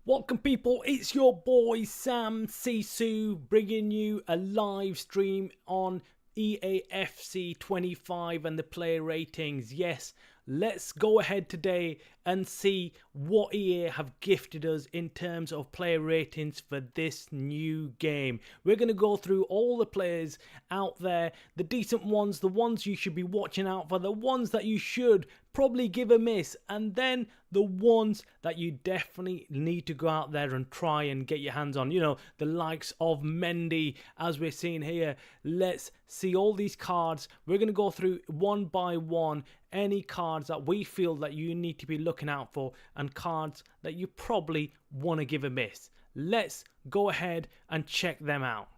Welcome people, it's your boy Samsisu bringing you a live stream on EA FC25 and the player ratings. Yes, let's go ahead today and see what EA have gifted us in terms of player ratings for this new game. We're going to go through all the players out there, the decent ones, the ones you should be watching out for, the ones that you should probably give a miss, and then the ones that you definitely need to go out there and try and get your hands on. You know, the likes of Mendy, as we're seeing here. Let's see all these cards. We're going to go through one by one any cards that we feel that you need to be looking out for and cards that you probably want to give a miss. Let's go ahead and check them out.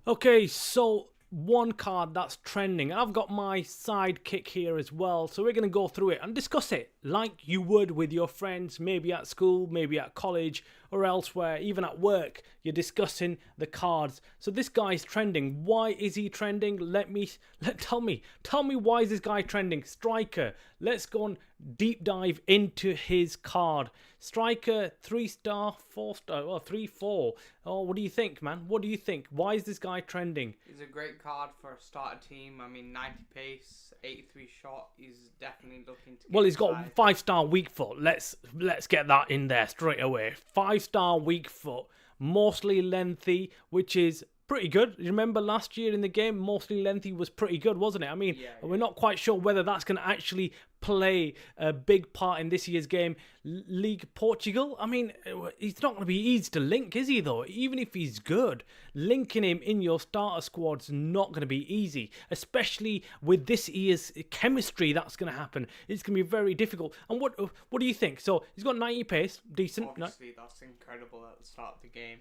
Okay, so one card that's trending. I've got my sidekick here as well, so we're going to go through it and discuss it like you would with your friends, maybe at school, maybe at college or elsewhere, even at work. You're discussing the cards. So this guy's trending. Why is he trending? Tell me why is this guy trending? Striker. Let's go and deep dive into his card. Striker, 3-star, 4-star, well, 3-4. Oh, what do you think, man? What do you think? Why is this guy trending? He's a great card for a starter team. I mean, 90 pace, 83 shot. He's definitely looking to. Well, he's got 5-star weak foot. Let's get that in there straight away. 5-star weak foot, mostly lengthy, which is pretty good. You remember last year in the game, mostly lengthy was pretty good, wasn't it? I mean, we're not quite sure whether that's going to actually play a big part in this year's game. League Portugal, I mean, he's not going to be easy to link, is he, though? Even if he's good, linking him in your starter squad's not going to be easy, especially with this year's chemistry that's going to happen. It's going to be very difficult. And what do you think? So, he's got 90 pace, decent. Obviously, that's incredible at the start of the game.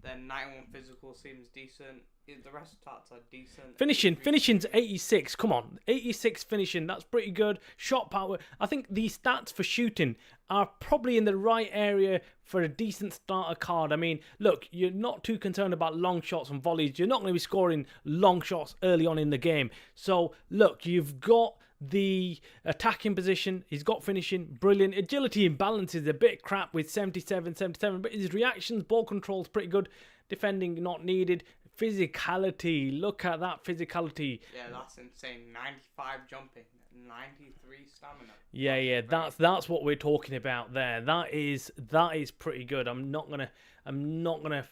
Then 91 physical seems decent. The rest of stats are decent. Finishing's 86. Come on, 86 finishing. That's pretty good. Shot power. I think the stats for shooting are probably in the right area for a decent starter card. I mean, look, you're not too concerned about long shots and volleys. You're not going to be scoring long shots early on in the game. So, look, you've got the attacking position, he's got finishing, brilliant. Agility and balance is a bit crap with 77, but his reactions, ball control is pretty good. Defending not needed. Physicality, look at that physicality. Yeah, that's insane. 95 jumping, 93 stamina. Yeah, that's what we're talking about there. That is pretty good. I'm not gonna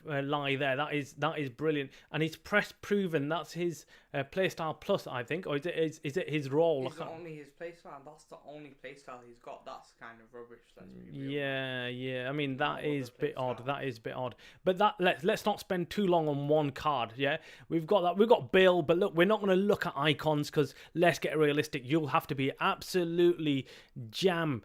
lie there. That is brilliant. And he's press proven. That's his playstyle plus, I think, or is it his role? It's only his playstyle. That's the only playstyle he's got. That's kind of rubbish. Let's be real. Yeah. I mean, that is a bit odd. That is a bit odd. But let's not spend too long on one card. Yeah, we've got that. We've got Bill. But look, we're not going to look at icons because let's get realistic. You'll have to be absolutely jammy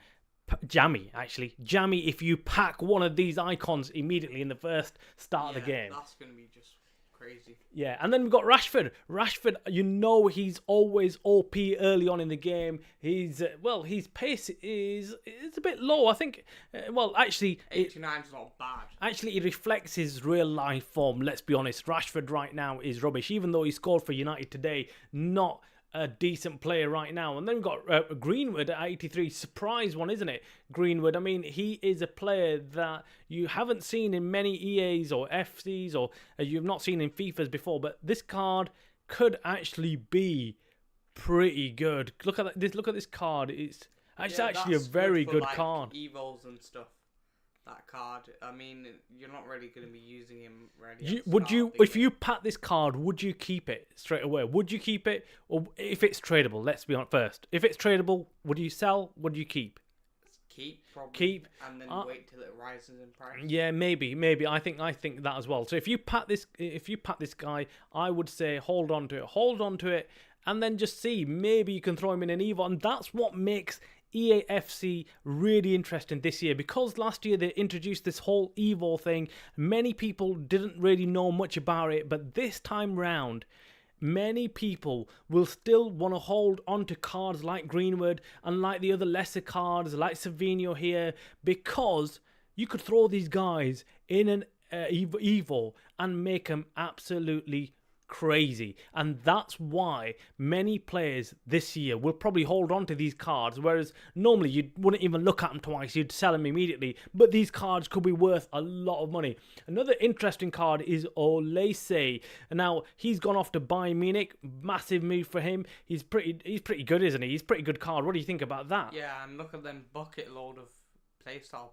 if you pack one of these icons immediately in the first start of the game. That's going to be just crazy. Yeah, and then we've got Rashford. Rashford, you know, he's always OP early on in the game. He's his pace is a bit low. I think. Actually, 89's not bad. Actually, it reflects his real life form. Let's be honest. Rashford right now is rubbish. Even though he scored for United today, not a decent player right now. And then we've got Greenwood at 83. Surprise one, isn't it? Greenwood, I mean, he is a player that you haven't seen in many EAs or FCs or you've not seen in FIFAs before, but this card could actually be pretty good. Look at this card. It's actually a very good card. Evils and stuff. That card, I mean, you're not really going to be using him ready. If you pack this card, would you keep it straight away? Would you keep it? Or if it's tradable, let's be honest first. If it's tradable, would you sell? Would you keep? Probably. And then wait till it rises in price. Yeah, maybe. I think that as well. So if you pack this guy, I would say hold on to it, and then just see. Maybe you can throw him in an Evo, and that's what makes EA FC really interesting this year, because last year they introduced this whole Evo thing. Many people didn't really know much about it, but this time round many people will still want to hold on to cards like Greenwood and like the other lesser cards like Savinho here, because you could throw these guys in an Evo and make them absolutely crazy. And that's why many players this year will probably hold on to these cards, whereas normally you wouldn't even look at them twice, you'd sell them immediately. But these cards could be worth a lot of money. Another interesting card is Olise. Now he's gone off to Bayern Munich, massive move for him. He's pretty good, isn't he? He's a pretty good card. What do you think about that? Yeah, and look at them bucket load of playstyles.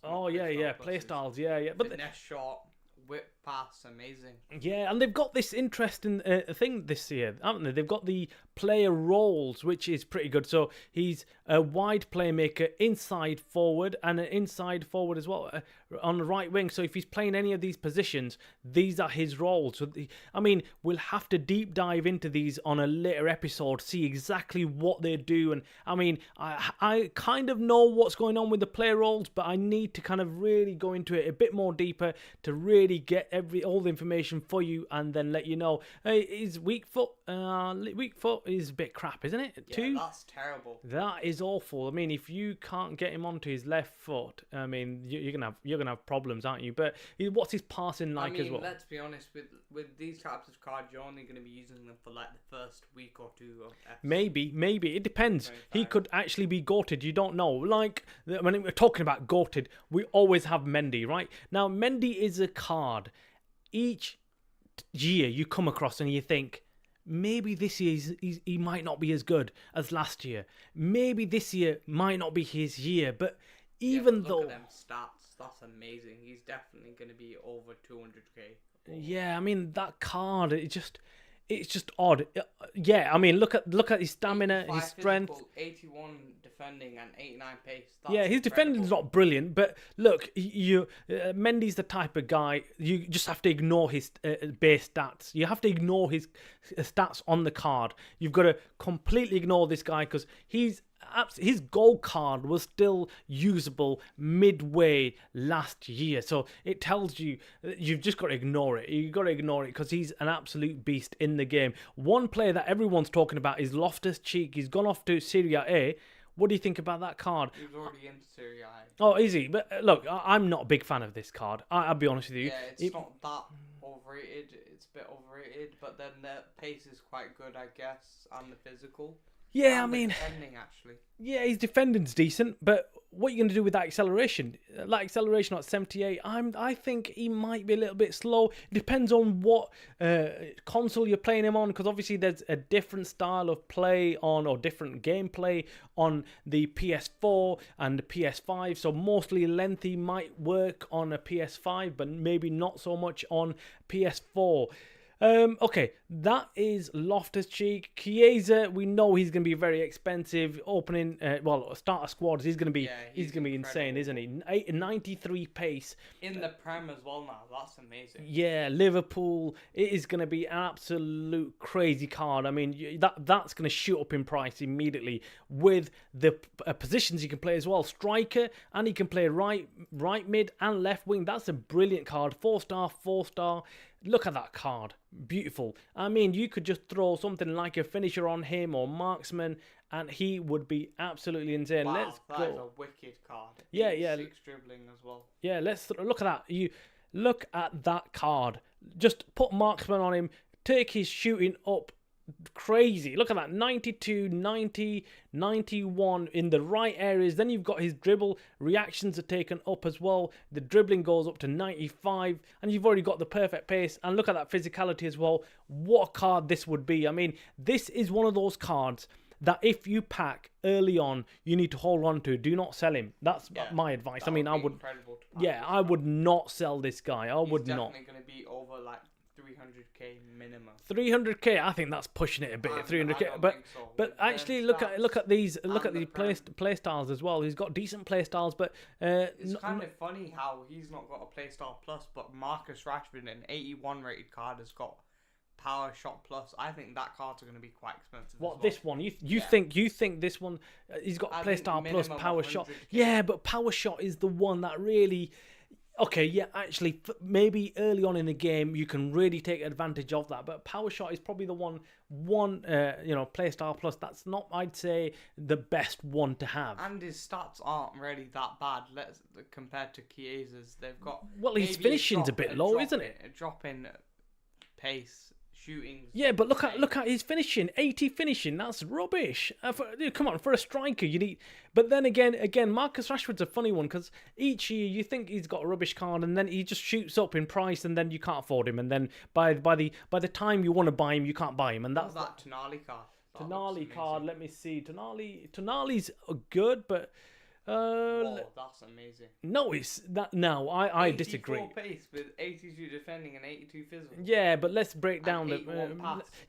Oh yeah, playstyles, yeah. But finesse shot, whip pass, amazing. Yeah, and they've got this interesting thing this year, haven't they? They've got the player roles, which is pretty good. So he's a wide playmaker, inside forward, and an inside forward as well on the right wing. So if he's playing any of these positions, these are his roles. So we'll have to deep dive into these on a later episode, see exactly what they do. And I kind of know what's going on with the player roles, but I need to kind of really go into it a bit more deeper to really get all the information for you and then let you know. His weak foot is a bit crap, isn't it? Yeah, that's terrible. That is awful. If you can't get him onto his left foot, you're gonna have problems, aren't you? But what's his passing like as well? Let's be honest, with these types of cards, you're only going to be using them for like the first week or two of FC. Maybe it depends. 25. He could actually be goated. You don't know. Like when we're talking about goated, we always have Mendy, right? Now Mendy is a card. Each year you come across and you think, maybe this year he might not be as good as last year. Maybe this year might not be his year. But even though look at them stats, that's amazing. He's definitely going to be over 200k. Yeah, that card, it's just odd. Yeah, look at his stamina, his strength. Physical, 81 defending and 89 pace. That's his defending's not brilliant, but look, Mendy's the type of guy you just have to ignore his base stats. You have to ignore his stats on the card. You've got to completely ignore this guy because his gold card was still usable midway last year. So it tells you you've just got to ignore it. You've got to ignore it because he's an absolute beast in the game. One player that everyone's talking about is Loftus-Cheek. He's gone off to Serie A. What do you think about that card? He's already in Serie A. Oh, is he? But look, I'm not a big fan of this card. I'll be honest with you. Yeah, it's not that overrated. It's a bit overrated, but then the pace is quite good, I guess, and the physical. Yeah, defending actually. Yeah, his defending's decent, but what are you going to do with that acceleration? That acceleration at 78, I think he might be a little bit slow. It depends on what console you're playing him on, because obviously there's a different style of play on, or different gameplay on the PS4 and the PS5. So mostly lengthy might work on a PS5, but maybe not so much on PS4. Okay, that is Loftus-Cheek. Chiesa, we know he's going to be very expensive. Opening, starter squads, he's going to be insane, isn't he? 93 pace. In the Prem as well now, that's amazing. Yeah, Liverpool, it is going to be an absolute crazy card. That's going to shoot up in price immediately with the positions he can play as well. Striker, and he can play right mid and left wing. That's a brilliant card. 4-star. Look at that card. Beautiful. You could just throw something like a finisher on him or marksman and he would be absolutely insane. Wow, let's that go. is a wicked card. Yeah. 6 dribbling as well. Yeah, look at that. You look at that card. Just put marksman on him. Take his shooting up. Crazy. Look at that. 92, 90, 91 in the right areas. Then you've got his dribble. Reactions are taken up as well. The dribbling goes up to 95. And you've already got the perfect pace. And look at that physicality as well. What a card this would be. This is one of those cards that if you pack early on, you need to hold on to. Do not sell him. That's my advice. I would not sell this guy. He's definitely going to be over like 300k minimum. 300k, I think that's pushing it a bit. 300k, but actually look at these play styles as well. He's got decent play styles, but it's kind of funny how he's not got a play style plus, but Marcus Rashford, an 81 rated card, has got power shot plus. I think that card's going to be quite expensive. This one? You think this one? He's got play style plus power shot. Yeah, but power shot is the one that really. Okay, yeah, actually, maybe early on in the game you can really take advantage of that. But Power Shot is probably the Playstyle Plus. That's not, I'd say, the best one to have. And his stats aren't really that bad. Compared to Chiesa's, they've got Well, his finishing's a bit low, isn't it? A drop in pace, shooting. Yeah, but look at his finishing, 80 finishing. That's rubbish. Come on, for a striker, you need. But then again, Marcus Rashford's a funny one because each year you think he's got a rubbish card, and then he just shoots up in price, and then you can't afford him, and then by the time you want to buy him, you can't buy him, and that's that Tonali card. Tonali card. Let me see. Tonali's good, but. Whoa, that's amazing. No, it's that. No, I disagree. 84 pace with 82 defending and 82 physical. Yeah, but let's break down the.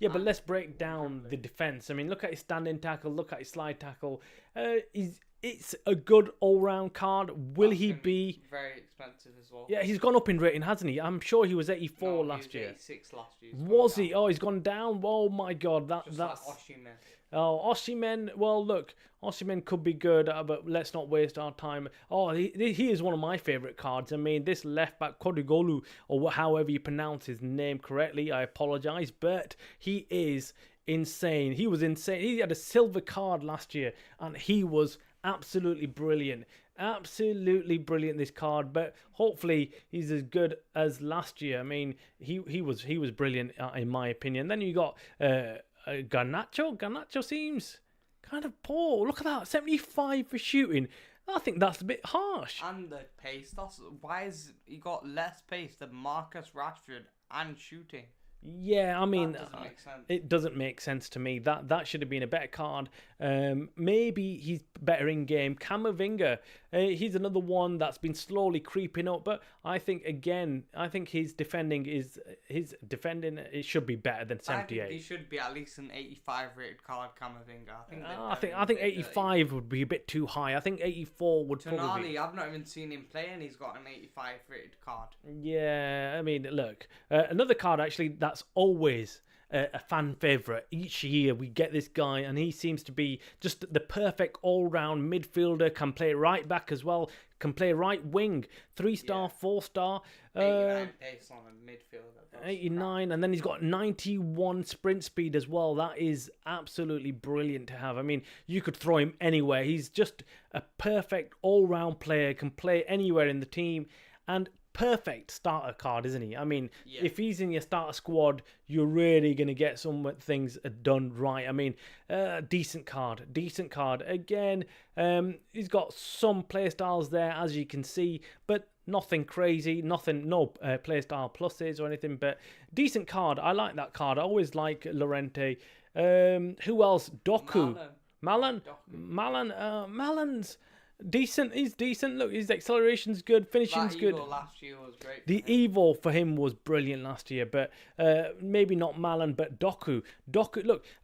But let's break down the defense. I mean, look at his standing tackle. Look at his slide tackle. It's a good all-round card. Will he be very expensive as well? Yeah, he's gone up in rating, hasn't he? I'm sure he was 84 last year. 86 last year. Was he? Oh, he's gone down. Oh my God, that's. Like Osimhen. Oh, Osimhen. Well, look, Osimhen could be good, but let's not waste our time. Oh, he is one of my favourite cards. I mean, this left back Kodigolu, or however you pronounce his name correctly, I apologise, but he is insane. He was insane. He had a silver card last year, and he was absolutely brilliant. Absolutely brilliant, this card, but hopefully he's as good as last year. I mean, he was brilliant in my opinion. Then you got Garnacho. Garnacho seems kind of poor. Look at that, 75 for shooting. I think that's a bit harsh. And the pace. Why has he got less pace than Marcus Rashford and shooting? Yeah, I mean, that doesn't make sense. It doesn't make sense to me. That should have been a better card. Maybe he's better in game. Camavinga, he's another one that's been slowly creeping up. But I think his defending it should be better than 78. I think he should be at least an 85 rated card. Camavinga. I think 85 would be a bit too high. I think 84 would Tonali, probably be. I've not even seen him play, and he's got an 85 rated card. Yeah, I mean, look, another card actually that's always a fan favourite. Each year we get this guy, and he seems to be just the perfect all-round midfielder. Can play right back as well. Can play right wing. 3-star, 4-star. 89 pace on a midfielder. 89, and then he's got 91 sprint speed as well. That is absolutely brilliant to have. I mean, you could throw him anywhere. He's just a perfect all-round player. Can play anywhere in the team, and perfect starter card, isn't he? I mean, if he's in your starter squad, you're really going to get some things done right. I mean, decent card. Again, he's got some play styles there, as you can see, but nothing crazy, no playstyle pluses or anything, but decent card. I like that card. I always like Llorente. Who else? Doku. Malan. Malan's decent. He's decent. Look, his acceleration's good, finishing's good. Last year was great. The Evo for him was brilliant last year, but maybe not Malan, but Doku.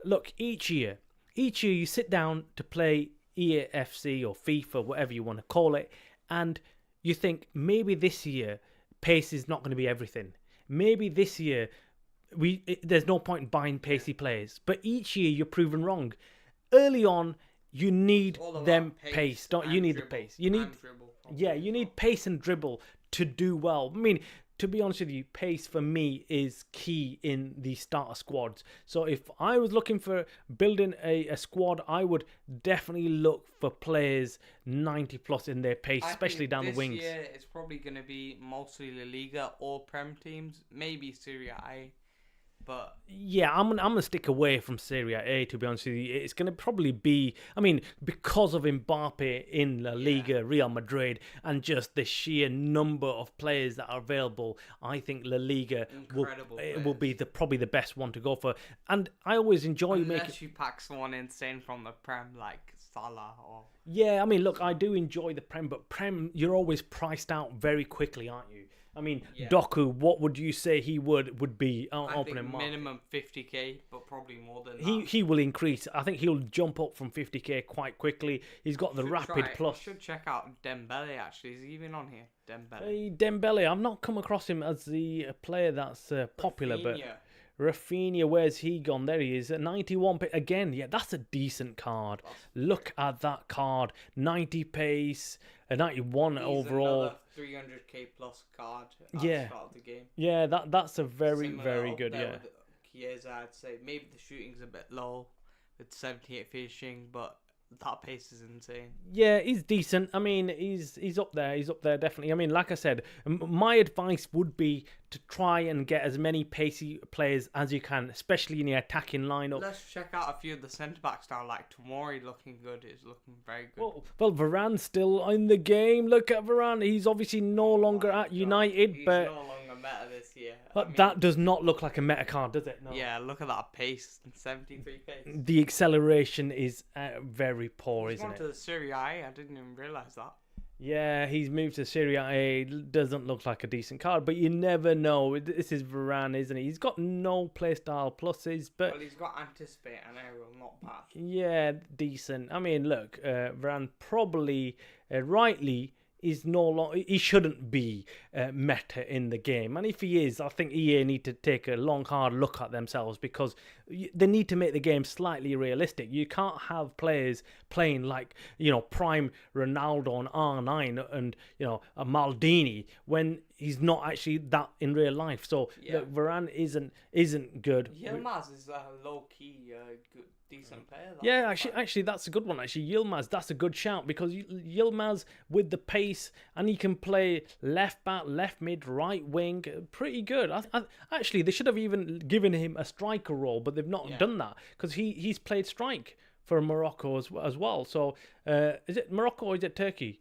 Look. Each year you sit down to play EA FC or FIFA, whatever you want to call it, and you think maybe this year pace is not going to be everything. Maybe this year there's no point in buying pacey players. But each year you're proven wrong. Early on, you need them pace. You need the pace. You need pace and dribble to do well. I mean, to be honest with you, pace for me is key in the starter squads. So if I was looking for building a squad, I would definitely look for players 90 plus in their pace, especially down the wings. This year it's probably going to be mostly La Liga or Prem teams, maybe Serie A. But yeah, I'm gonna stick away from Serie A, to be honest with you. It's gonna probably be, I mean, because of Mbappe in La Liga, Real Madrid, and just the sheer number of players that are available, I think La Liga will be probably the best one to go for. And I always enjoy unless you pack someone insane from the Prem like Salah or. Yeah, I mean, look, I do enjoy the Prem, but Prem, you're always priced out very quickly, aren't you? I mean, Doku, what would you say he would be opening market? Minimum 50k, but probably more than that. He will increase. I think he'll jump up from 50k quite quickly. He's got the rapid plus. You should check out Dembele, actually. Is he even on here? Dembele. I've not come across him as the player that's popular, but Rafinha, where's he gone? There he is. 91 again. Yeah, that's a decent card. Look at that card. 90 pace, a 91 overall. 300k plus card at the Yeah. start of the game. Yeah, that's a very, Similar very up good, there yeah. with Chiesa, I'd say. Maybe the shooting's a bit low with 78 finishing, but that pace is insane. Yeah, he's decent. I mean, he's up there. He's up there, definitely. I mean, like I said, my advice would be to try and get as many pacey players as you can, especially in the attacking lineup. Let's check out a few of the centre-backs now, like Tomori looking good, is looking very good. Well, Varane's still in the game. Look at Varane. He's obviously no longer at United, He's but no longer meta this year. that does not look like a meta card, does it? No. Yeah, look at that pace, 73 pace. The acceleration is very poor, He's isn't gone it? to the Serie A, I didn't even realise that. Yeah, he's moved to Serie A. Doesn't look like a decent card, but you never know. This is Varane, isn't he? He's got no playstyle pluses, but Well, he's got Anticipate and Aerial, not bad. yeah, decent. I mean, look, Varane probably rightly is no longer. He shouldn't be meta in the game, and if he is, I think EA need to take a long, hard look at themselves because they need to make the game slightly realistic. You can't have players playing like prime Ronaldo on R9 and a Maldini when he's not actually that in real life. So look, Varane isn't good. Yilmaz is a low key good. Decent player. Yeah, actually, that's a good one. Actually, Yilmaz, that's a good shout because Yilmaz with the pace and he can play left back, left mid, right wing, pretty good. Actually, they should have even given him a striker role, but they've not done that because he's played strike for Morocco as well. So, is it Morocco or is it Turkey?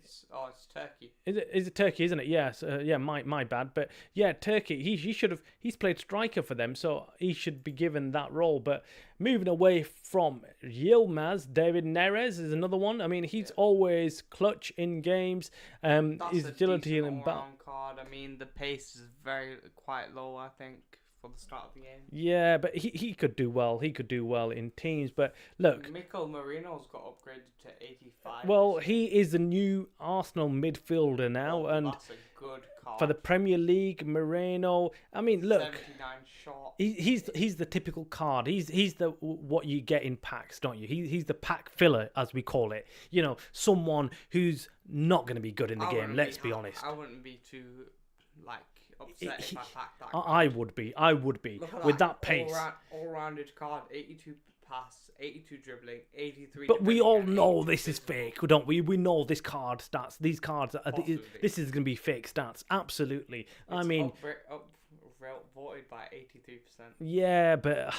It's Turkey. Is it Turkey, isn't it? Yes. My bad. But yeah, Turkey. He's played striker for them, so he should be given that role. But moving away from Yilmaz, David Neres is another one. I mean, he's always clutch in games. His agility and all-round card. I mean, the pace is quite low, I think, for the start of the game. Yeah, but he could do well. He could do well in teams. But look, Mikel Merino's got upgraded to 85. Well, he is the new Arsenal midfielder now, and that's a good card. for the Premier League, Moreno. I mean, look, 79 shot. he's the typical card. He's the what you get in packs, don't you? He's the pack filler, as we call it. Someone who's not going to be good in the game. Let's be honest. I wouldn't be too upset if I packed that. I would be. With that pace. All-rounded card, 82 pass, 82 dribbling, 83. But we all know this is fake, don't we? We know this card stats. These cards, this is going to be fake stats. Absolutely. I mean, voted by 83%. Yeah, but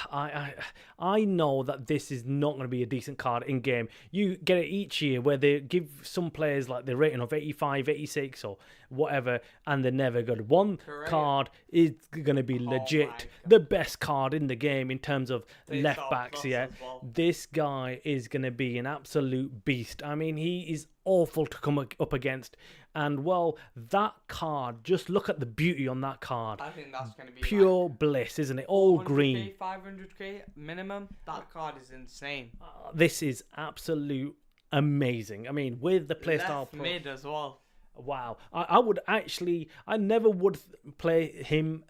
I know that this is not going to be a decent card in game. You get it each year where they give some players like the rating of 85, 86 or whatever, and they're never good. One card is going to be legit the best card in the game in terms of left backs. Yeah, this guy is going to be an absolute beast. I mean, he is awful to come up against. And well, that card, just look at the beauty on that card. I think that's going to be pure bliss, isn't it? All green. 500k minimum. That card is insane. This is absolute amazing. I mean, with the playstyle mid as well. Wow. I never would play him,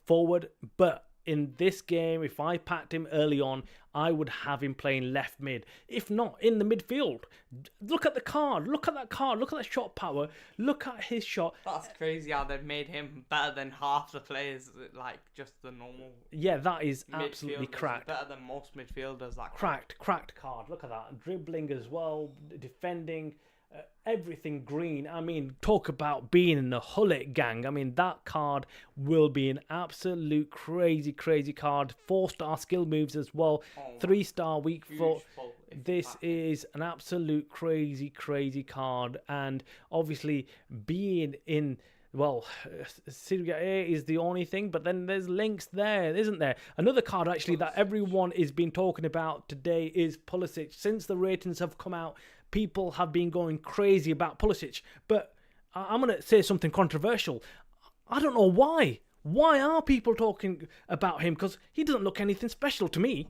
forward, but in this game, if I packed him early on, I would have him playing left mid. If not, in the midfield. Look at the card. Look at that card. Look at that shot power. Look at his shot. That's crazy how they've made him better than half the players, like just the normal. Yeah, that is absolutely cracked. Better than most midfielders. Cracked card. Look at that. Dribbling as well, defending. Everything green. I mean, talk about being in the Hullet gang. I mean, that card will be an absolute crazy card. 4-star skill moves as well. 3-star weak foot. This is an absolute crazy card. And obviously being in... Well, Serie A is the only thing, but then there's links there, isn't there? Another card, actually, that everyone is been talking about today is Pulisic. Since the ratings have come out, people have been going crazy about Pulisic. But I'm going to say something controversial. I don't know why. Why are people talking about him? Because he doesn't look anything special to me.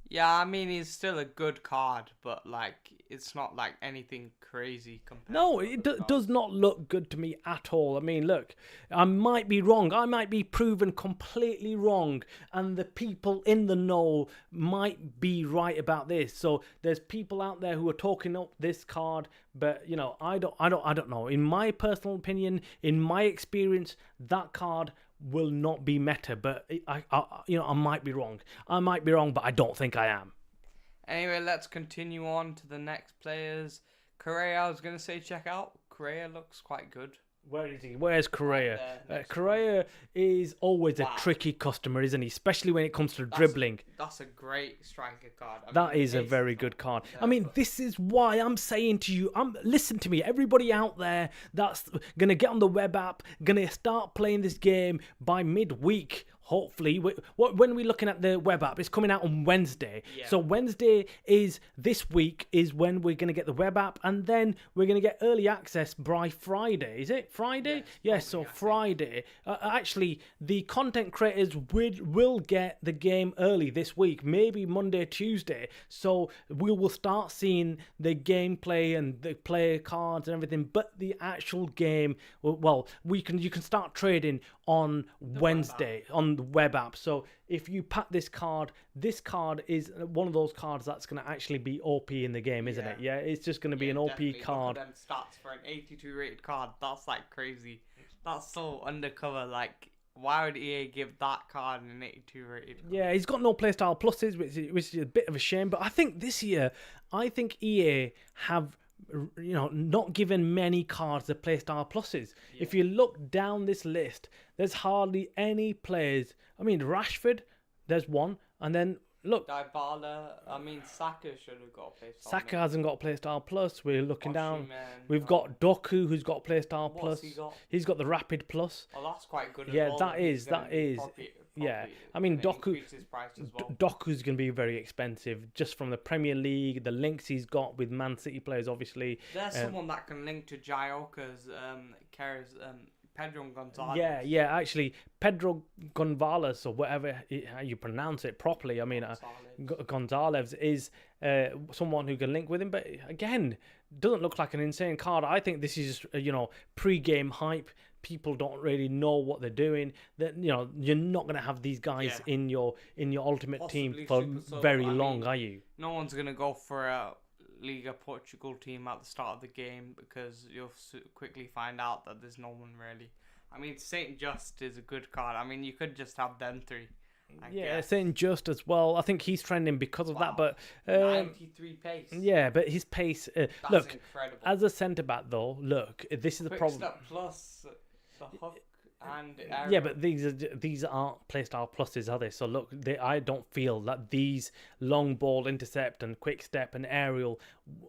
Yeah, I mean, he's still a good card, but like, it's not like anything crazy compared No, to it other does cards. not look good to me at all. I mean, look, I might be wrong. I might be proven completely wrong, and the people in the know might be right about this. So there's people out there who are talking up this card, but you know, I don't know. In my personal opinion, in my experience, that card will not be meta. But I might be wrong. I might be wrong, but I don't think I am. Anyway, let's continue on to the next players. Correa, I was gonna say check out. Correa looks quite good. Where is he? Where's Correa? there, next Correa is always Wow. a tricky customer, isn't he? Especially when it comes to dribbling. That's a great striker card. I That mean, is a pace very not good card. there, I mean, but- this is why I'm saying to you, listen to me, everybody out there that's gonna get on the web app, gonna start playing this game by midweek. Hopefully, when we're looking at the web app, it's coming out on Wednesday. Yeah. So Wednesday is this week is when we're gonna get the web app, and then we're gonna get early access by Friday. Is it Friday? Yes. So probably, I think. Friday. Actually, the content creators will get the game early this week, maybe Monday, Tuesday. So we will start seeing the gameplay and the player cards and everything. But the actual game, well, you can start trading on Wednesday on the web app. So if you pack this card is one of those cards that's going to actually be OP in the game, isn't it? Yeah, it's just going to be an OP definitely. card. Look at them stats for an 82 rated card. That's like crazy. That's so undercover. Like, why would EA give that card an 82 rated card? Yeah, he's got no playstyle pluses, which is a bit of a shame. But I think this year, EA have not given many cards the playstyle pluses. Yeah. If you look down this list, there's hardly any players. I mean, Rashford, there's one, and then look, Dybala, I mean, Saka should have got a playstyle. Saka hasn't got a playstyle plus. We're looking down. Osimhen, We've got Doku, who's got a playstyle plus. What's he got? He's got the Rapid plus. Oh, that's quite good. Yeah, as well. that He's is. gonna be probably Yeah, I mean, gonna Doku. increase his price as well. Doku's going to be very expensive just from the Premier League, the links he's got with Man City players, obviously. There's someone that can link to Jaioka's Pedro Gonzalez. Yeah, actually, Pedro Gonzalez, or whatever how you pronounce it properly. I mean, Gonzalez is someone who can link with him, but again, doesn't look like an insane card. I think this is pre-game hype. People don't really know what they're doing. That you're not going to have these guys in your ultimate Possibly team for very long, are you? No one's going to go for a Liga Portugal team at the start of the game because you'll quickly find out that there's no one really. I mean, Saint Just is a good card. I mean, you could just have them three. I guess. Saint Just as well. I think he's trending because of that. But 93 pace. Yeah, but his pace. Look, incredible. as a centre back though, look, this is the problem. Step plus the hook and Aaron. Yeah, but these aren't playstyle pluses, are they? So look, I don't feel that these long ball intercept and quick step and aerial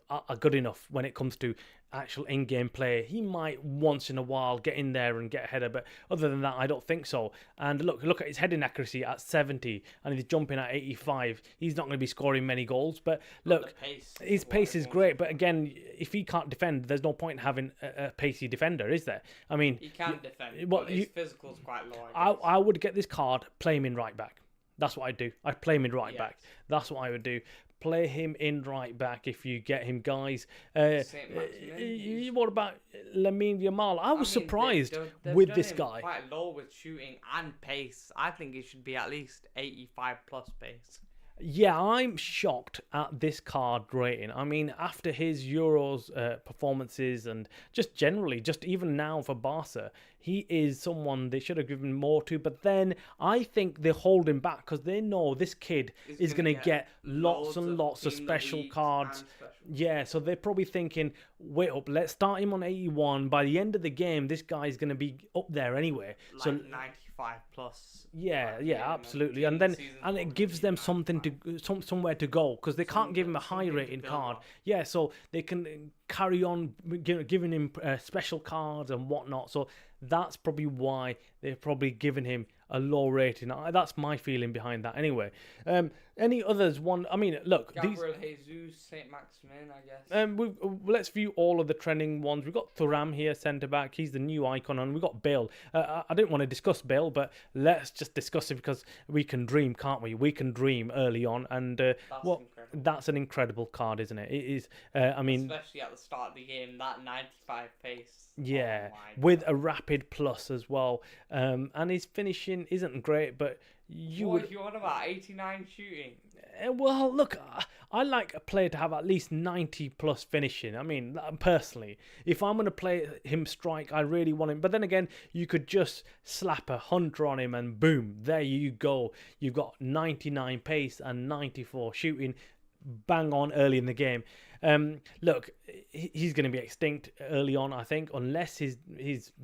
are good enough when it comes to actual in-game play. He might once in a while get in there and get a header, but other than that, I don't think so. And look at his heading accuracy at 70, and he's jumping at 85. He's not going to be scoring many goals, but look, his pace is great. But again, if he can't defend, there's no point in having a pacey defender, is there? I mean, he can defend, but his physical's quite low. I would get this card, play him in right back. That's what I'd do. I'd play him in right back. That's what I would do. Play him in right back if you get him, guys. What about Lamine Yamal? I was surprised with this guy. Quite low with shooting and pace. I think it should be at least 85 plus pace. Yeah, I'm shocked at this card rating. I mean, after his Euros performances and just generally, just even now for Barca, he is someone they should have given more to. But then I think they hold him back because they know this kid is going to get lots and lots of special cards. Yeah, so they're probably thinking, wait up, let's start him on 81. By the end of the game, this guy's going to be up there anyway. Like so 95 plus. Yeah, absolutely. And it gives them something somewhere to go because they can't give him a high rated card. Yeah, so they can carry on giving him special cards and whatnot. So that's probably why they've probably given him a low rating. That's my feeling behind that. Anyway, any others? I mean, look, Gabriel Jesus, Saint Maximin, I guess. let's view all of the trending ones. We've got Thuram here, centre back. He's the new icon, and we've got Bale. I didn't want to discuss Bale, but let's just discuss it because we can dream, can't we? We can dream early on, and that's an incredible card, isn't it? It is. I mean, especially at the start of the game, that 95 pace. Yeah, with a rapid plus as well. And his finishing isn't great, but you want about 89 shooting? Well, look, I like a player to have at least 90 plus finishing. I mean, personally, if I'm going to play him strike, I really want him. But then again, you could just slap a hunter on him and boom, there you go. You've got 99 pace and 94 shooting. Bang on early in the game. Look, he's going to be extinct early on, I think, unless his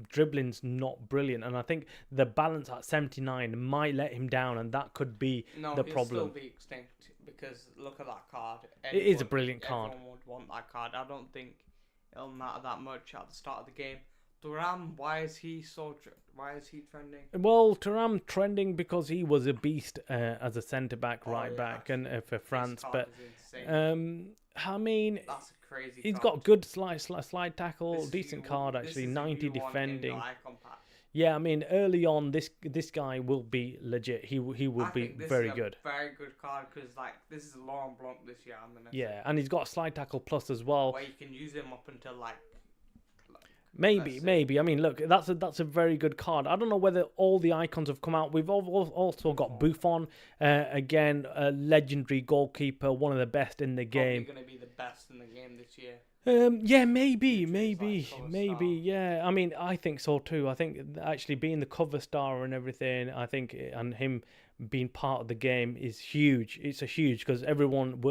dribbling's not brilliant. And I think the balance at 79 might let him down, and that could be the problem. He'll still be extinct because look at that card. It is a brilliant card. Everyone would want that card. I don't think it'll matter that much at the start of the game. Thuram, why is he trending? Well, Thuram trending because he was a beast as a centre back, right back, and for France. But I mean, that's a crazy. He's got good slide tackle, decent card actually, 90 defending. Yeah, I mean, early on, this guy will be legit. He will be very good. Very good card because this is Laurent Blanc this year. Yeah, and he's got a slide tackle plus as well. Where you can use him up until Maybe. I mean, look, that's a very good card. I don't know whether all the icons have come out. We've also got Buffon, again, a legendary goalkeeper, one of the best in the game. Probably going to be the best in the game this year. Yeah, maybe. Yeah, I mean, I think so too. I think actually being the cover star and everything, I think, and him being part of the game is huge. It's a huge because everyone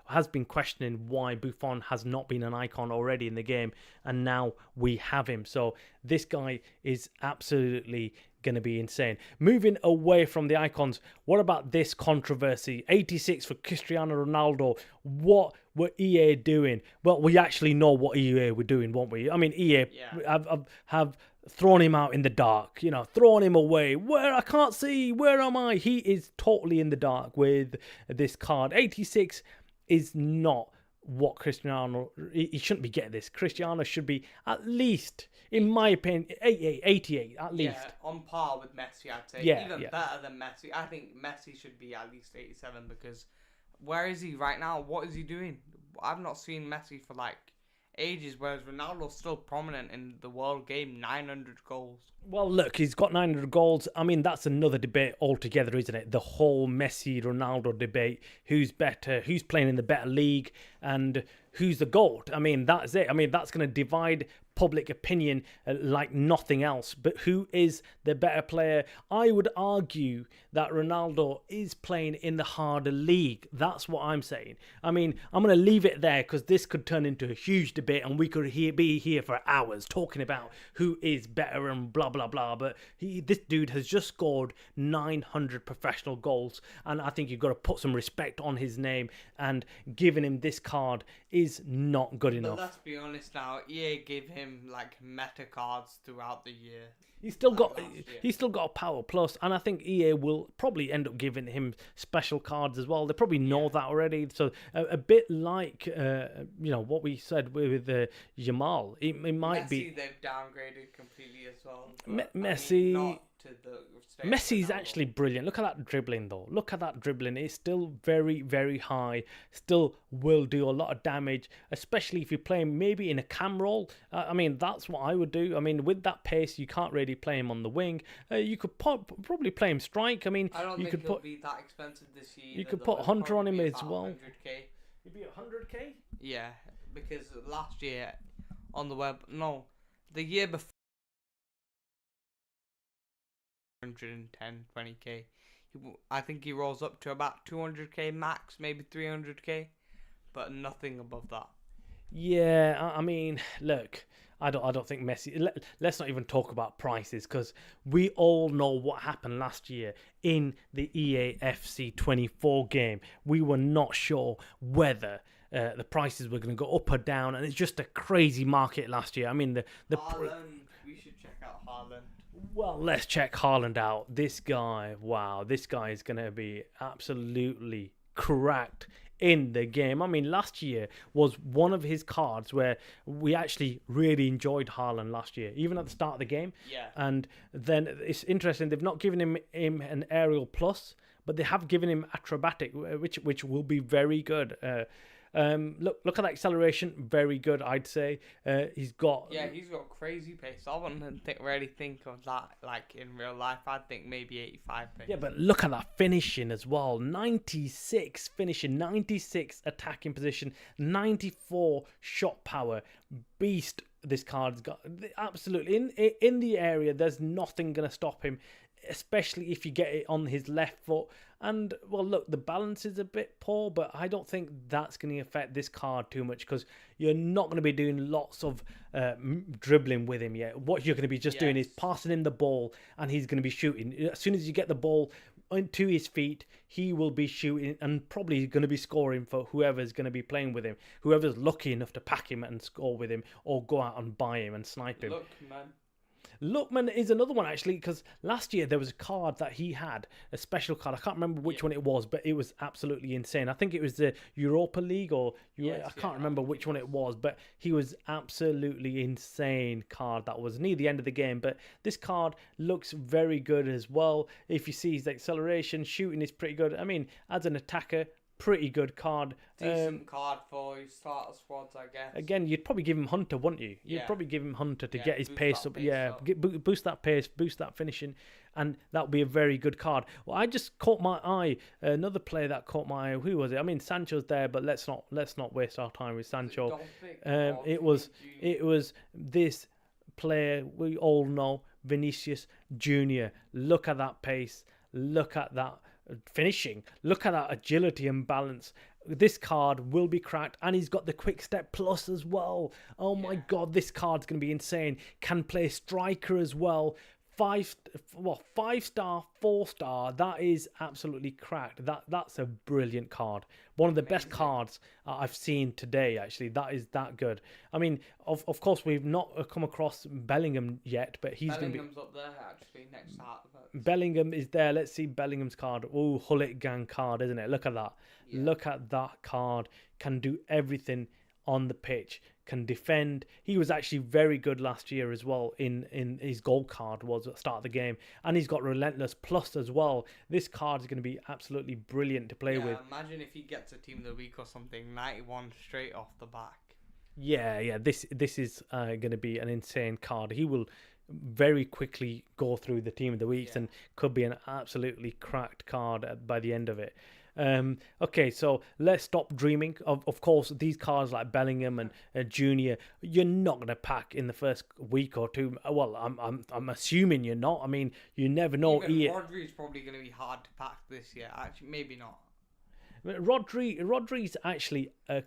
has been questioning why Buffon has not been an icon already in the game, and now we have him. So this guy is absolutely going to be insane. Moving away from the icons, what about this controversy? 86 for Cristiano Ronaldo. What were EA doing? Well, we actually know what EA were doing, won't we? I mean, EA have thrown him out in the dark, thrown him away. Where I can't see, where am I? He is totally in the dark with this card. 86 is not what Cristiano, he shouldn't be getting this. Cristiano should be at least, in my opinion, 88 at least. Yeah, on par with Messi, I'd say. Even better than Messi. I think Messi should be at least 87 because where is he right now? What is he doing? I've not seen Messi for ages, whereas Ronaldo's still prominent in the world game, 900 goals. Well, look, he's got 900 goals. I mean, that's another debate altogether, isn't it? The whole Messi-Ronaldo debate. Who's better? Who's playing in the better league? And who's the GOAT? I mean, that's it. I mean, that's going to divide public opinion like nothing else. But who is the better player? I would argue that Ronaldo is playing in the harder league. That's what I'm saying. I mean, I'm going to leave it there because this could turn into a huge debate and we could be here for hours talking about who is better and blah, blah, blah. But this dude has just scored 900 professional goals, and I think you've got to put some respect on his name, and giving him this card is not good enough. But let's be honest now, EA gave him meta cards throughout the year. He's still got a power plus, and I think EA will probably end up giving him special cards as well. They probably know that already. So a bit like what we said with Jamal. It might be they've downgraded completely as well. Messi. Messi's actually brilliant. Look at that dribbling though. Look at that dribbling. It's still very, very high. Still will do a lot of damage, especially if you play him maybe in a cam role. I mean, that's what I would do. I mean, with that pace, you can't really play him on the wing. You could probably play him strike. I mean, I don't think he'll be that expensive this year. You could put Hunter on him as well. 100k. He'd be 100k? Yeah, because last year on the the year before, 110, 20k. I think he rolls up to about 200k max, maybe 300k, but nothing above that. Yeah, I mean, look, I don't think Messi. Let's not even talk about prices because we all know what happened last year in the EA FC24 game. We were not sure whether the prices were going to go up or down, and it's just a crazy market last year. I mean, Haaland, we should check out Haaland. Well, let's check Haaland out. This guy, wow, this guy is going to be absolutely cracked in the game. I mean, last year was one of his cards where we actually really enjoyed Haaland last year, even at the start of the game. Yeah. And then it's interesting, they've not given him an aerial plus, but they have given him acrobatic, which will be very good. Look at that acceleration, very good, I'd say. He's got He's got crazy pace. I wouldn't really think of that like in real life. I'd think maybe 85 pace. yeah, but look at that finishing as well. 96 finishing, 96 attacking position, 94 shot power. Beast. This card's got absolutely in the area. There's nothing gonna stop him, especially if you get it on his left foot. And well, look, the balance is a bit poor, but I don't think that's going to affect this card too much because you're not going to be doing lots of dribbling with him yet. What you're going to be just doing is passing him the ball, and he's going to be shooting. As soon as you get the ball to his feet, he will be shooting and probably going to be scoring for whoever's going to be playing with him, whoever's lucky enough to pack him and score with him, or go out and buy him and snipe him. Look, man. Lookman is another one actually, because last year there was a card that he had, a special card. I can't remember which one it was, but it was absolutely insane. I think it was the Europa League or I can't remember which one it was, but he was absolutely insane card. That was near the end of the game, but this card looks very good as well. If you see his acceleration, shooting is pretty good. I mean, as an attacker, pretty good card. Decent card for your starter squads, I guess. Again, you'd probably give him Hunter, wouldn't you? You'd probably give him Hunter to get his pace up. Boost that pace, boost that finishing, and that would be a very good card. Well, I just caught my eye. Another player that caught my eye. Who was it? I mean, Sancho's there, but let's not waste our time with Sancho. It was this player we all know, Vinicius Junior. Look at that pace. Look at that finishing. Look at that agility and balance. This card will be cracked, and he's got the quick step plus as well. Oh my god, this card's going to be insane. Can play striker as well. 5-star, 4-star. That is absolutely cracked. That's a brilliant card. One of the best cards I've seen today, actually. That is that good. I mean, of course, we've not come across Bellingham yet, but he's going to be... Bellingham's up there, actually, next to Hartford. Bellingham is there. Let's see Bellingham's card. Oh, Hullet Gang card, isn't it? Look at that. Yeah. Look at that card. Can do everything on the pitch. Can defend. He was actually very good last year as well in his gold card was at the start of the game. And he's got Relentless Plus as well. This card is going to be absolutely brilliant to play with. Imagine if he gets a Team of the Week or something, 91 straight off the back. Yeah. This is going to be an insane card. He will very quickly go through the Team of the Weeks and could be an absolutely cracked card by the end of it. Okay, so let's stop dreaming. Of course, these cards like Bellingham and Junior, you're not going to pack in the first week or two. Well, I'm assuming you're not. I mean, you never know. Rodri's probably going to be hard to pack this year. Actually, maybe not. Rodri's actually a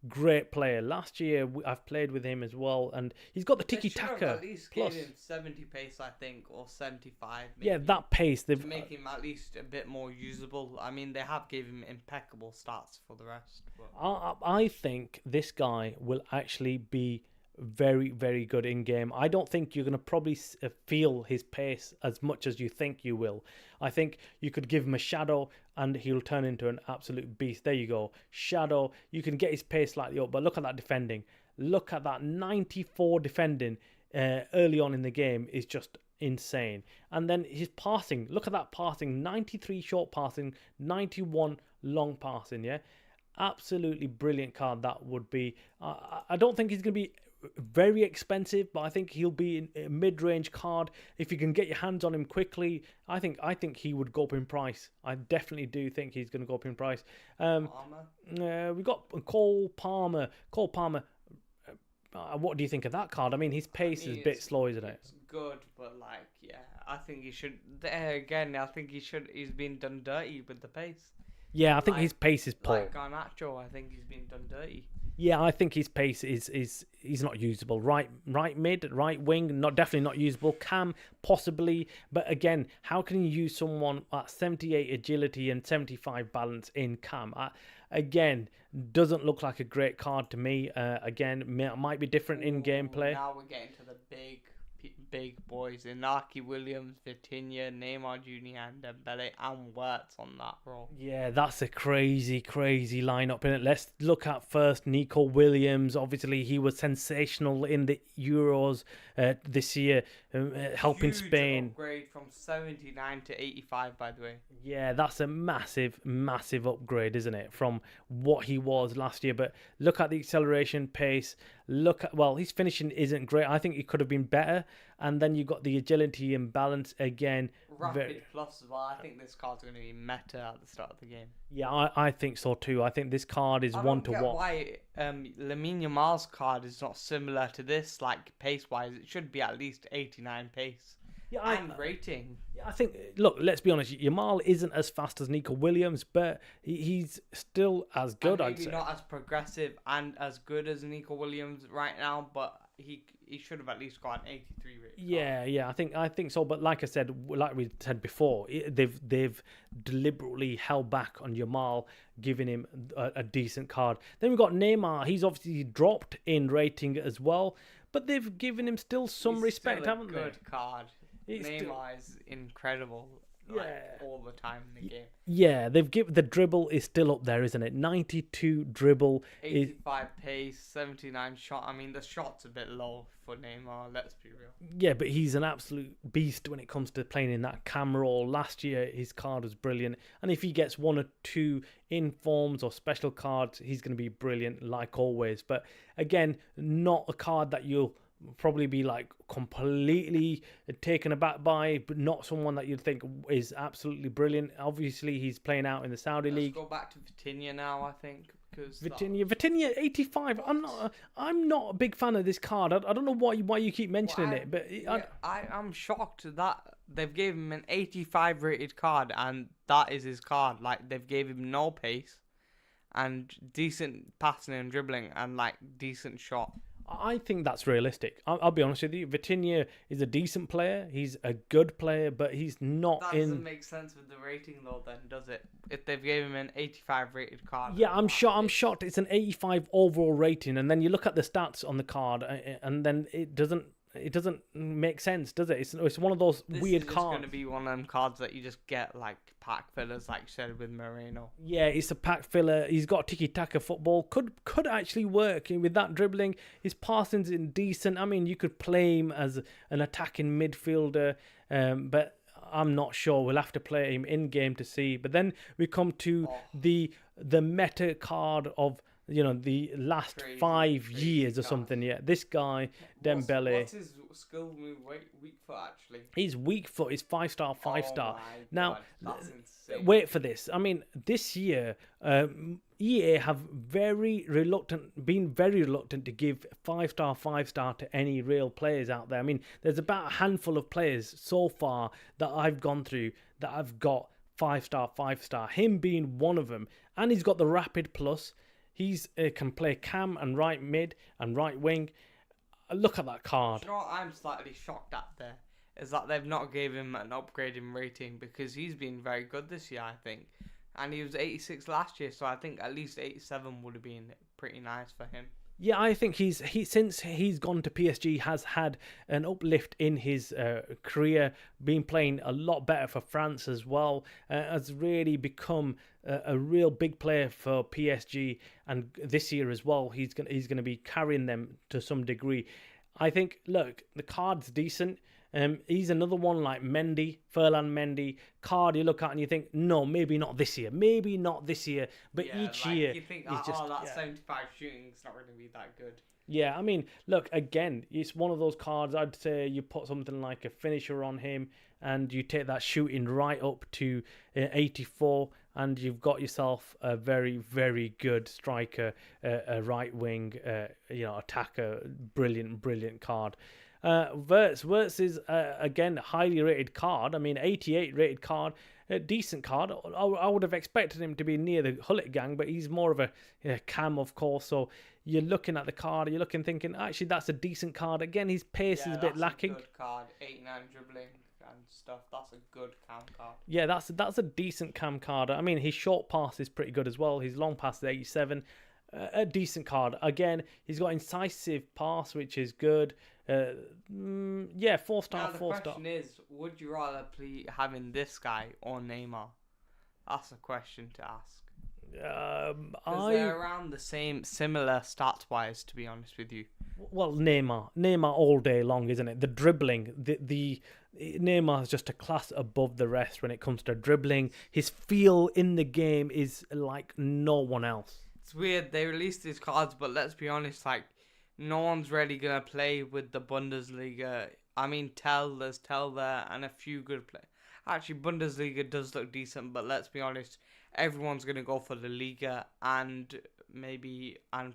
great player. Last year I've played with him as well, and he's got the tiki taka. At least gave him 70 pace, I think, or 75. Maybe, yeah, that pace to make him at least a bit more usable. I mean, they have gave him impeccable stats for the rest. But... I think this guy will actually be very, very good in game. I don't think you're going to probably feel his pace as much as you think you will. I think you could give him a shadow and he'll turn into an absolute beast. There you go. Shadow. You can get his pace slightly up, but look at that defending. Look at that 94 defending early on in the game is just insane. And then his passing. Look at that passing. 93 short passing, 91 long passing, yeah? Absolutely brilliant card that would be. I don't think he's going to be very expensive, but I think he'll be a mid-range card. If you can get your hands on him quickly, I think he would go up in price. I definitely do think he's going to go up in price. We got Cole Palmer. What do you think of that card? I mean, his pace is a bit slow, isn't it? It's good, but I think he should. There again, I think he should. He's been done dirty with the pace. Yeah, I think his pace is poor. Like Garnacho, I think he's been done dirty. Yeah, I think his pace is he's not usable. Right mid, right wing, definitely not usable. Cam possibly, but again, how can you use someone at 78 agility and 75 balance in Cam? Again, doesn't look like a great card to me. Again, might be different in gameplay. Now we're getting to the big boys. Inaki Williams, Vitinha, Neymar Jr. and Dembele and Wirtz on that role. Yeah, that's a crazy, crazy lineup. And let's look at first Nico Williams. Obviously, he was sensational in the Euros this year, helping Huge Spain. upgrade from 79 to 85, by the way. Yeah, that's a massive, massive upgrade, isn't it, from what he was last year? But look at the acceleration, pace. Look at, well, his finishing isn't great. I think it could have been better. And then you got the agility and balance again. Rapid plus as well. I think this card's going to be meta at the start of the game. Yeah, I think so too. I think this card is one to watch. I don't get why Lamine Yamal's card is not similar to this, like pace-wise. It should be at least 89 pace. Yeah, and rating. Yeah, I think, look, let's be honest, Yamal isn't as fast as Nico Williams, but he's still as good, I'd say. Maybe not as progressive and as good as Nico Williams right now, but he should have at least got an 83 rating. Yeah, I think so. But like I said, like we said before, they've deliberately held back on Yamal, giving him a decent card. Then we've got Neymar. He's obviously dropped in rating as well, but they've given him still some respect, haven't they? Good card. Neymar is incredible. All the time in the game. Yeah, they've given the dribble is still up there, isn't it? 92 dribble, 85 pace, 79 shot. I mean, the shot's a bit low for Neymar. Let's be real. Yeah, but he's an absolute beast when it comes to playing in that cam role. Last year, his card was brilliant, and if he gets one or two informs or special cards, he's going to be brilliant, like always. But again, not a card that you'll probably be like completely taken aback by, but not someone that you'd think is absolutely brilliant. Obviously, he's playing out in the Saudi league. Let's go back to Vitinha now, I think, because Vitinha 85. I'm not a big fan of this card. I don't know why you keep mentioning it, but I'm shocked that they've gave him an 85 rated card, and that is his card. Like, they've gave him no pace and decent passing and dribbling and like decent shot. I think that's realistic. I'll be honest with you. Vitinha is a decent player. He's a good player, but he's not that doesn't make sense with the rating though, then, does it? If they've gave him an 85 rated card. Yeah, I'm shocked. It's an 85 overall rating, and then you look at the stats on the card, and then it doesn't make sense, does it? It's one of those weird cards. This is going to be one of them cards that you just get like pack fillers, like you said with Moreno. Yeah, it's a pack filler. He's got tiki-taka football. Could actually work with that dribbling. His passing's decent. I mean, you could play him as an attacking midfielder, but I'm not sure. We'll have to play him in game to see. But then we come to the meta card of, you know, the last 5 years or something. Yeah, this guy, Dembele. What's his skill move? Weak foot, actually. He's weak foot. He's 5-star, 5-star. Now, that's insane. Wait for this. I mean, this year, EA have been very reluctant to give 5-star, 5-star to any real players out there. I mean, there's about a handful of players so far that I've gone through that I've got 5-star, 5-star. Him being one of them, and he's got the rapid plus. He's can play cam and right mid and right wing. Look at that card. You know what I'm slightly shocked at there is that they've not gave him an upgrading rating, because he's been very good this year, I think. And he was 86 last year, so I think at least 87 would have been pretty nice for him. Yeah, I think since he's gone to PSG, has had an uplift in his career, been playing a lot better for France as well, has really become a real big player for PSG, and this year as well, he's gonna be carrying them to some degree. I think, look, the card's decent. He's another one like Ferland Mendy card you look at and you think, no, maybe not this year, but each year you think, he's just, that 75 shooting's not going to be that good. Yeah, I mean, look, again, it's one of those cards. I'd say you put something like a finisher on him and you take that shooting right up to 84, and you've got yourself a very, very good striker, a right wing, attacker. Brilliant card. Wirtz is again a highly rated card. I mean, 88 rated card, a decent card. I would have expected him to be near the Hullet gang, but he's more of a cam, of course. So you're looking at the card, thinking, actually, that's a decent card. Again, his pace is a bit lacking. Good card, 89 dribbling and stuff. That's a good cam card. Yeah, that's a decent cam card. I mean, his short pass is pretty good as well. His long pass is 87. a decent card. Again, he's got incisive pass, which is good. Yeah, 4-star, Now the 4-star. question is, would you rather play having this guy or Neymar? That's a question to ask. Because they're around the same, similar stats-wise, to be honest with you. Well, Neymar all day long, isn't it? The dribbling, the Neymar is just a class above the rest when it comes to dribbling. His feel in the game is like no one else. It's weird, they released these cards, but let's be honest, like, no one's really going to play with the Bundesliga. I mean, there's Tell there, and a few good players. Actually, Bundesliga does look decent, but let's be honest, everyone's going to go for the Liga and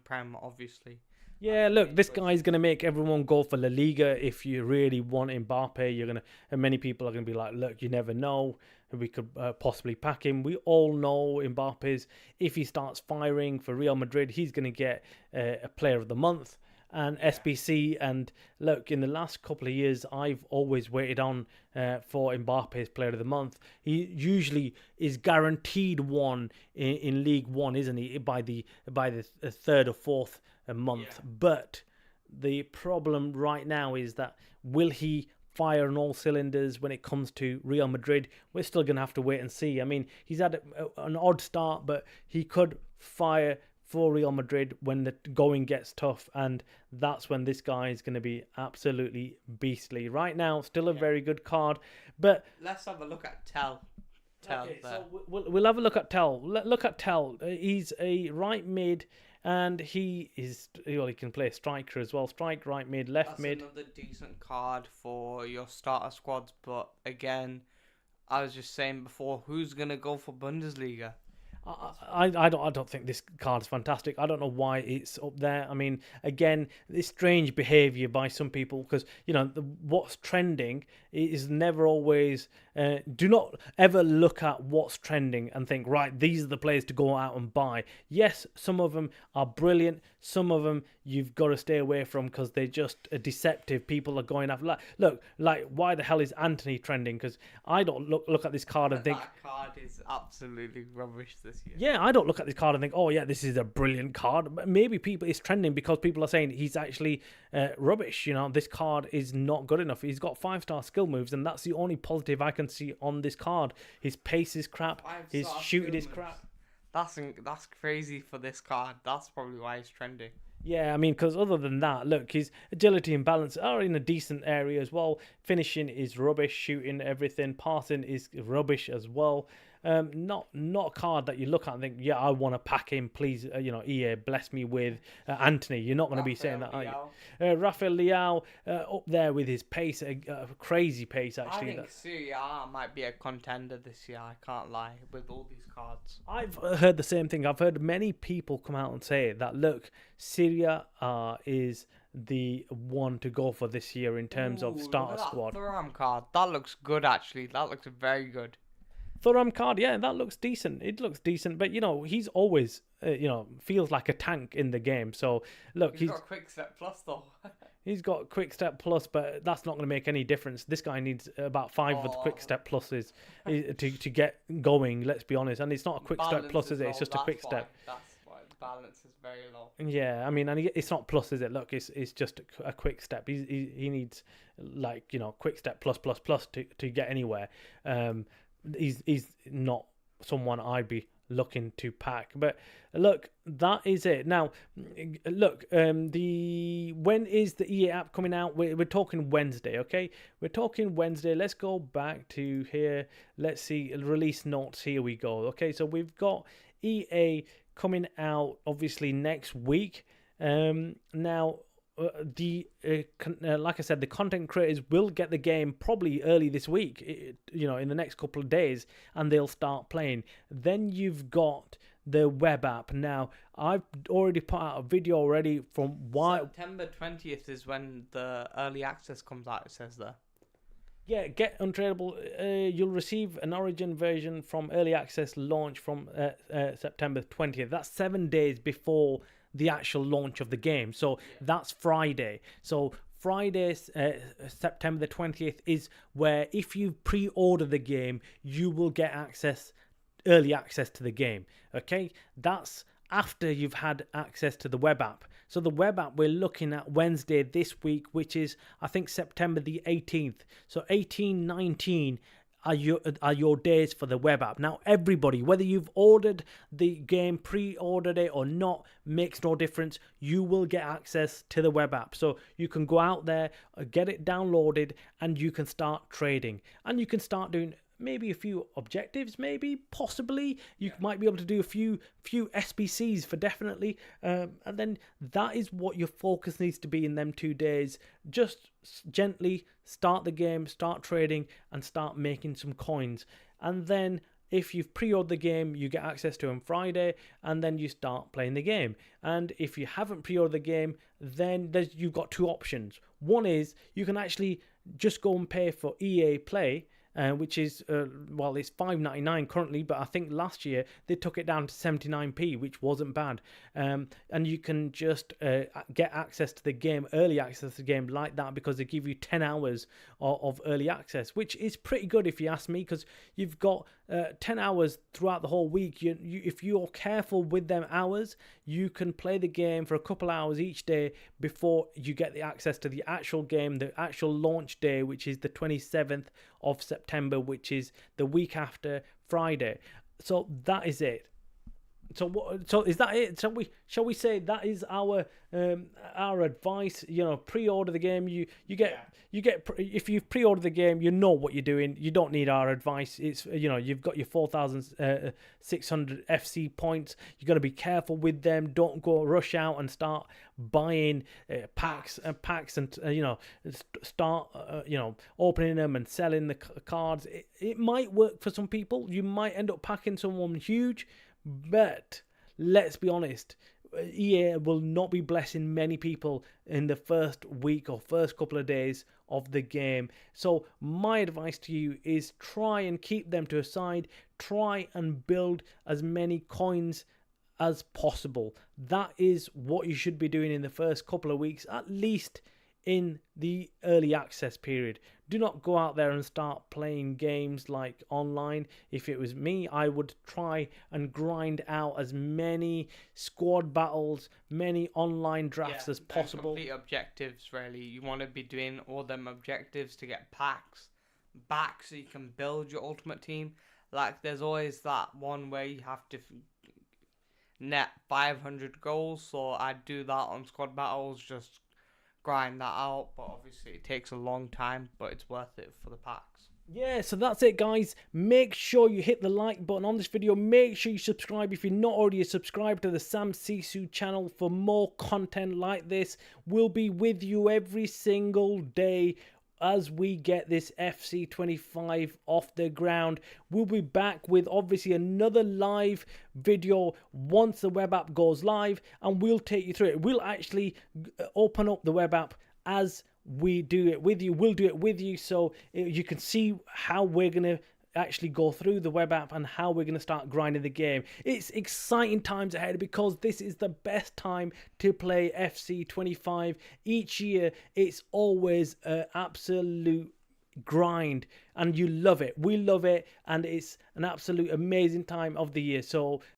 Prem, obviously. Yeah, look, this guy's going to make everyone go for La Liga. If you really want Mbappe, and many people are going to be like, look, you never know. We could possibly pack him. We all know Mbappe's, if he starts firing for Real Madrid, he's going to get a player of the month and SBC. And look, in the last couple of years, I've always waited on for Mbappe's player of the month. He usually is guaranteed one in League One, isn't he? By the third or fourth month. Yeah. But the problem right now is that will he fire on all cylinders when it comes to Real Madrid? We're still going to have to wait and see. I mean, he's had an odd start, but he could fire for Real Madrid when the going gets tough, and that's when this guy is going to be absolutely beastly. Right now, still a very good card, but let's have a look at Tell. Okay, so we'll have a look at Tell. Look at Tell. He's a right mid, and he can play striker as well. Strike, right mid, left mid. That's another decent card for your starter squads. But again, I was just saying before, who's gonna go for Bundesliga? I don't think this card is fantastic. I don't know why it's up there. I mean, again, this strange behaviour by some people, because what's trending is never always. Do not ever look at what's trending and think, right, these are the players to go out and buy. Yes, some of them are brilliant. Some of them you've got to stay away from because they're just deceptive. People are going after. Look, why the hell is Anthony trending? Because I don't look at this card and think that card is absolutely rubbish this year. Yeah, I don't look at this card and think, oh yeah, this is a brilliant card. But maybe it's trending because people are saying he's actually rubbish. This card is not good enough. He's got 5-star skill moves, and that's the only positive I can see on this card. His pace is crap. His shooting is crap. That's crazy for this card. That's probably why he's trending. Yeah, I mean, because other than that, look, his agility and balance are in a decent area as well. Finishing is rubbish. Shooting, everything. Passing is rubbish as well. Not a card that you look at and think, yeah, I want to pack him, please. EA bless me with Anthony. You're not going to be saying that, are you? Rafael Leao up there with his pace, crazy pace actually. I think Serie A might be a contender this year. I can't lie, with all these cards. I've heard the same thing. I've heard many people come out and say that. Look, Serie A is the one to go for this year in terms of starter squad. Thuram card, that looks good actually. That looks very good. Thuram card, yeah, that looks decent. It looks decent, but he's always, feels like a tank in the game. So look, he's got quick step plus though. He's got quick step plus, but that's not going to make any difference. This guy needs about 5 of the quick step pluses to get going. Let's be honest, and it's not a quick step plus, is it? It's just a quick step. That's why the balance is very low. Yeah, I mean, and it's not plus, is it? Look, it's just a quick step. He needs quick step plus to get anywhere. He's not someone I'd be looking to pack. But look, that is it. Now, look, when is the EA app coming out? We're talking Wednesday, okay? We're talking Wednesday. Let's go back to here. Let's see, release notes. Here we go. Okay, so we've got EA coming out, obviously, next week. Now, like I said, the content creators will get the game probably early this week, in the next couple of days, and they'll start playing. Then you've got the web app. Now, I've already put out a video already from why September 20th is when the early access comes out, it says there. Yeah, get Untradeable. You'll receive an Origin version from early access launch from September 20th. That's 7 days before the actual launch of the game. So that's Friday. So Friday, September the 20th is where, if you pre-order the game, you will get early access to the game. Okay, that's after you've had access to the web app. So the web app, we're looking at Wednesday this week, which is, I think, September the 18th. So 18, 19 are your days for the web app. Now, everybody, whether you've ordered the game, pre-ordered it or not, makes no difference. You will get access to the web app. So you can go out there, get it downloaded, and you can start trading. And you can start doing maybe a few objectives, maybe, possibly. You might be able to do a few SBCs for definitely. And then that is what your focus needs to be in them 2 days. Just gently start the game, start trading, and start making some coins. And then if you've pre-ordered the game, you get access to it on Friday, and then you start playing the game. And if you haven't pre-ordered the game, then you've got 2 options. One is you can actually just go and pay for EA Play, which is, well, it's $5.99 currently, but I think last year they took it down to 79p, which wasn't bad. And you can just get access to the game, early access to the game like that, because they give you 10 hours of early access, which is pretty good if you ask me, because you've got 10 hours throughout the whole week. If you're careful with them hours, you can play the game for a couple hours each day before you get the access to the actual game, the actual launch day, which is the 27th of September, which is the week after Friday. So that is it. So is that it? Shall we say that is our advice? You know, pre-order the game. You get if you've pre-ordered the game, you know what you're doing. You don't need our advice. It's, you know, you've got your 4,600 FC points. You got to be careful with them. Don't go rush out and start buying packs and start opening them and selling the cards. It might work for some people. You might end up packing someone huge. But let's be honest, EA will not be blessing many people in the first week or first couple of days of the game. So my advice to you is try and keep them to a side. Try and build as many coins as possible. That is what you should be doing in the first couple of weeks, at least in the early access period. Do not go out there and start playing games like online. If it was me, I would try and grind out as many squad battles, many online drafts as possible. Complete objectives, really. You want to be doing all them objectives to get packs back so you can build your ultimate team. Like, there's always that one where you have to net 500 goals, so I do that on squad battles, just grind that out, but obviously it takes a long time, but it's worth it for the packs. Yeah, so that's it, guys. Make sure you hit the like button on this video. Make sure you subscribe if you're not already subscribed to the Samsisu channel for more content like this. We'll be with you every single day as we get this FC25 off the ground. We'll be back with obviously another live video once the web app goes live, and we'll take you through it. We'll actually open up the web app as we do it with you. We'll do it with you so you can see how we're going to actually go through the web app and how we're going to start grinding the game. It's exciting times ahead because this is the best time to play FC25. Each year it's always an absolute grind and you love it. We love it, and it's an absolute amazing time of the year. So